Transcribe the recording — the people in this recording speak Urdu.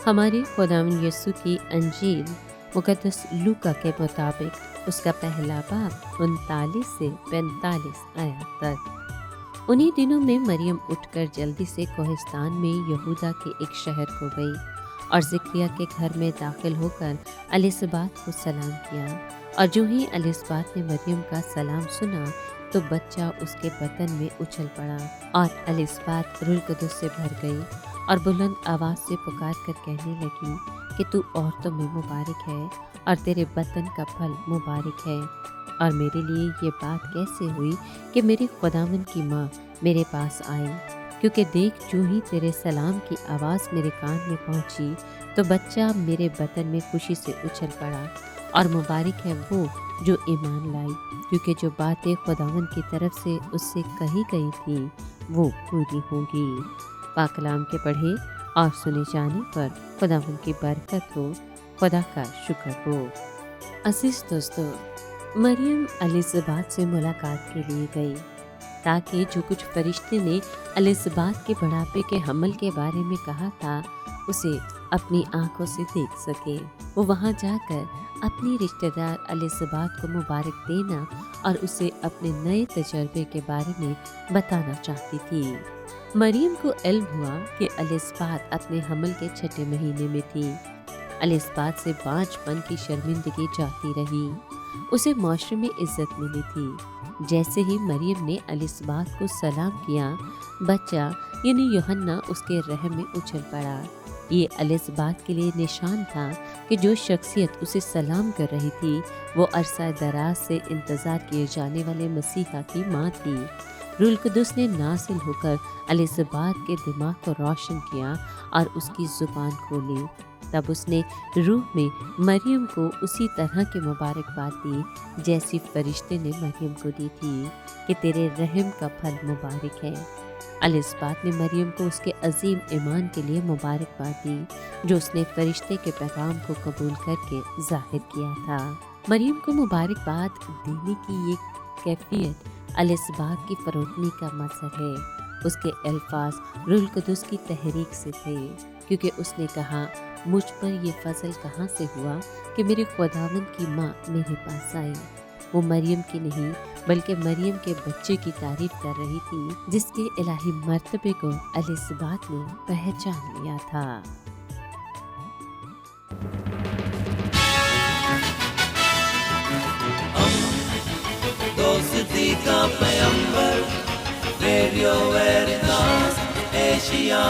ہمارے خداوند یسوع کی انجیل مقدس لوکا کے مطابق اس کا پہلا باب 39 سے 45 آیات تک۔ انہی دنوں میں مریم اٹھ کر جلدی سے کوہستان میں یہودا کے ایک شہر کو گئی اور زکریا کے گھر میں داخل ہو کر الصبات کو سلام کیا، اور جو ہی الصبات نے مریم کا سلام سنا تو بچہ اس کے بطن میں اچھل پڑا، اور الصبات روح القدس سے بھر گئی اور بلند آواز سے پکار کر کہنے لگی کہ تو عورتوں میں مبارک ہے اور تیرے بطن کا پھل مبارک ہے، اور میرے لیے یہ بات کیسے ہوئی کہ میرے خداوند کی ماں میرے پاس آئی، کیونکہ دیکھ جو ہی تیرے سلام کی آواز میرے کان میں پہنچی تو بچہ میرے بطن میں خوشی سے اچھل پڑا، اور مبارک ہے وہ جو ایمان لائی، کیونکہ جو باتیں خداوند کی طرف سے اس سے کہی گئی تھیں وہ پوری ہوں گی۔ پاک کلام کے پڑھے اور سنے جانے پر خداوند کی برکت ہو، خدا کا شکر ہو۔ عزیز دوستو، مریم الصبات سے ملاقات کے لیے گئی تاکہ جو کچھ فرشتے نے الصبات کے بڑھاپے کے حمل کے بارے میں کہا تھا اسے اپنی آنکھوں سے دیکھ سکے۔ وہ وہاں جا کر اپنی رشتہ دار الصبات کو مبارک دینا اور اسے اپنے نئے تجربے کے بارے میں بتانا چاہتی تھی۔ مریم کو علم ہوا کہ الصبات اپنے حمل کے 6 مہینے میں تھی۔ الصبات سے بانجھ پن کی شرمندگی جاتی رہی، اسے معاشرے میں عزت ملی تھی۔ جیسے ہی مریم نے الصبات کو سلام کیا، بچہ یعنی یوحنا اس کے رحم میں اچھل پڑا۔ یہ الصبات کے لیے نشان تھا کہ جو شخصیت اسے سلام کر رہی تھی وہ عرصہ دراز سے انتظار کیے جانے والے مسیحا کی ماں تھی۔ روح القدس نے نازل ہو کر الصبات کے دماغ کو روشن کیا اور اس کی زبان کھولی۔ تب اس نے روح میں مریم کو اسی طرح کی مبارکباد دی جیسی فرشتے نے مریم کو دی تھی کہ تیرے رحم کا پھل مبارک ہے۔ الصبات نے مریم کو اس کے عظیم ایمان کے لیے مبارکباد دی جو اس نے فرشتے کے پیغام کو قبول کر کے ظاہر کیا تھا۔ مریم کو مبارکباد دینے کی یہ کیفیت الصبات کی فروتنی کا مظہر ہے۔ اس کے الفاظ روح القدس کی تحریک سے تھے، کیونکہ اس نے کہا مجھ پر یہ فضل کہاں سے ہوا کہ میرے خداوند کی ماں میرے پاس آئی۔ وہ مریم کی نہیں بلکہ مریم کے بچے کی تعریف کر رہی تھی جس کے الہی مرتبے کو الصبات نے پہچان لیا تھا۔ دوستی کا پیمبر، ریڈیو ویریتاس ایشیا۔